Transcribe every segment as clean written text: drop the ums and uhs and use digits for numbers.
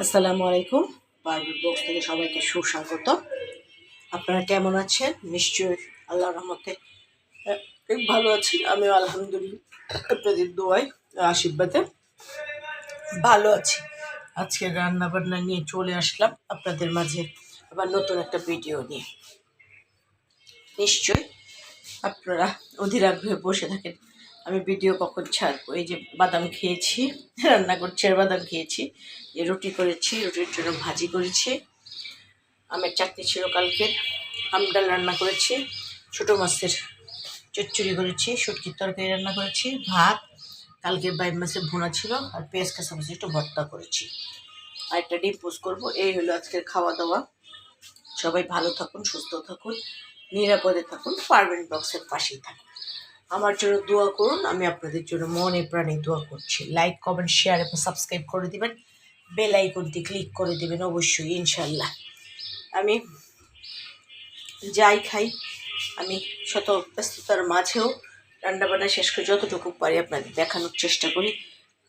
আসসালামু আলাইকুম। বারবির বক্স থেকে সবাইকে সুস্বাগত। আপনারা কেমন আছেন? নিশ্চয়ই আল্লাহর রহমতে খুব ভালো আছি। আমিও আলহামদুলিল্লাহ আপনাদের দোয়ায় আশীর্বাদে ভালো আছি। আজকে রান্না বান্না নিয়ে চলে আসলাম আপনাদের মাঝে আবার নতুন একটা ভিডিও নিয়ে। নিশ্চয়ই আপনারা অধীর আগ্রহে বসে থাকেন আমি ভিডিও কখন ছাড়বো। এই যে বাদাম খেয়েছি, রান্না করছি আর বাদাম খেয়েছি, যে রুটি করেছি, রুটির জন্য ভাজি করেছি, আমের চাটনি ছিল কালকের, আম ডাল রান্না করেছি, ছোটো মাছের চচ্চড়ি করেছি, শুটকির তরকারি রান্না করেছি, ভাত, কালকের বাইম মাছের ভুনা ছিল, আর পেঁয়াজ কাঁচামরিচ একটু ভর্তা করেছি, আর একটা ডিম পোস্ট করবো। এই হলো আজকের খাওয়া দাওয়া। সবাই ভালো থাকুন, সুস্থ থাকুন, নিরাপদে থাকুন, পারবেন ব্লগসের পাশেই থাকুন। আমার জন্য দোয়া করুন, আমি আপনাদের জন্য মনে প্রাণে দোয়া করছি। লাইক, কমেন্ট, শেয়ার এবং সাবস্ক্রাইব করে দিবেন, বেল আইকনটি ক্লিক করে দিবেন অবশ্যই ইনশাল্লাহ। আমি যাই খাই, আমি শত ব্যস্ততার মাঝেও রান্নাবান্না শেষ করে যতটুকু পারি আপনাদের দেখানোর চেষ্টা করি,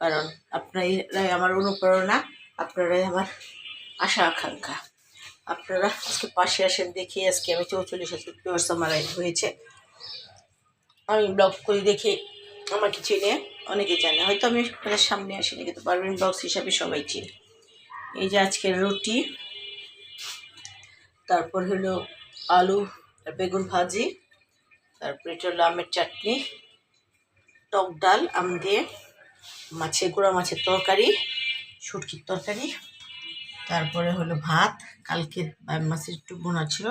কারণ আপনারাই আমার অনুপ্রেরণা, আপনারাই আমার আশা আকাঙ্ক্ষা। আপনারা আজকে পাশে আসেন দেখি। আজকে আমি 44,000 ভিউয়ার্স আমার হয়েছে। আমি ব্লগ করি দেখে আমাকে চিনে, অনেকে জানে, হয়তো আমি আপনাদের সামনে আসিনি, কিন্তু পারভিন ব্লগস হিসাবে সবাই চিনে। এই যে আজকের রুটি, তারপর হলো আলু আর বেগুন ভাজি, তারপর এটা হলো আমের চাটনি, টক ডাল আম দিয়ে, গুঁড়া মাছের তরকারি, শুটকির তরকারি, তারপরে হলো ভাত, কালকের মাছের একটু বোনা ছিল,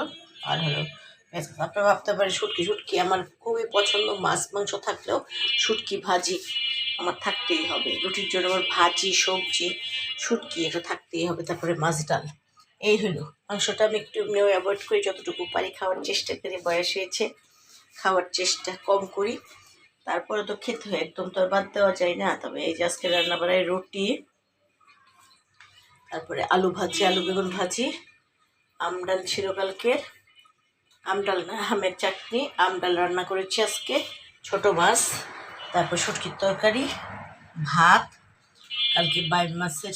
আর হলো আপনারা ভাবতে পারেন শুটকি আমার খুবই পছন্দ। মাছ মাংস থাকলেও শুটকি ভাজি আমার থাকতেই হবে। রুটির জন্য আমার ভাজি, সবজি, শুটকি এটা থাকতেই হবে। তারপরে মাছ ডাল। এই হলো মাংসটা আমি একটু এমনিও অ্যাভয়েড করি, যতটুকু পারি খাওয়ার চেষ্টা করি। বয়স হয়েছে, খাওয়ার চেষ্টা কম করি, তারপরে তো খেতে হয়, একদম তো আর বাদ দেওয়া যায় না। তবে এই যে আজকে রান্নাবাড়ায় রুটি, তারপরে আলু ভাজি, আলু বেগুন ভাজি, আম ডাল ছিল কালকের, আম ডাল না আমের চাটনি, আম ডাল রান্না করেছি আজকে, ছোটো মাছ, তারপর শুটকির তরকারি, ভাত, কালকে বাইম মাছের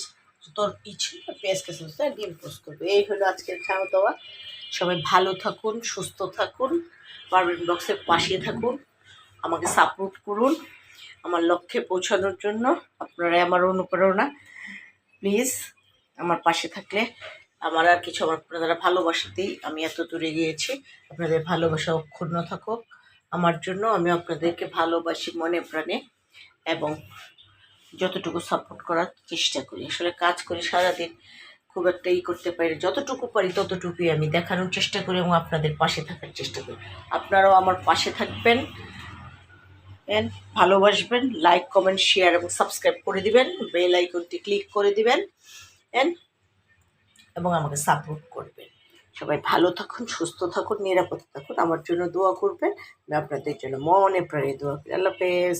ছিল, পেঁয়াজ কাঁচামরিচ আর ডিম পোস্ট করবো। এই হলো আজকের খাওয়া দাওয়া। সবাই ভালো থাকুন, সুস্থ থাকুন, পারভিন ব্লগসের পাশে থাকুন, আমাকে সাপোর্ট করুন আমার লক্ষ্যে পৌঁছানোর জন্য। আপনারাই আমার অনুপ্রেরণা। প্লিজ আমার পাশে থাকলে আমার আর কিছু, আমার আপনারা ভালোবাসাতেই আমি এত দূরে গিয়েছি। আপনাদের ভালোবাসা অক্ষুণ্ণ থাকুক আমার জন্য। আমি আপনাদেরকে ভালোবাসি মনে প্রাণে, এবং যতটুকু সাপোর্ট করার চেষ্টা করি। আসলে কাজ করি সারাদিন, খুব একটা করতে পারি, যতটুকু পারি ততটুকুই আমি দেখানোর চেষ্টা করি এবং আপনাদের পাশে থাকার চেষ্টা করি। আপনারাও আমার পাশে থাকবেন, ভালোবাসবেন, লাইক, কমেন্ট, শেয়ার এবং সাবস্ক্রাইব করে দিবেন, বেল আইকনটি ক্লিক করে দিবেন এবং আমাকে সাপোর্ট করবেন। সবাই ভালো থাকুন, সুস্থ থাকুন, নিরাপদে থাকুন, আমার জন্য দোয়া করবেন। আমি আপনাদের জন্য মনে প্রাণে দোয়া করি। আল্লাহ হাফেজ।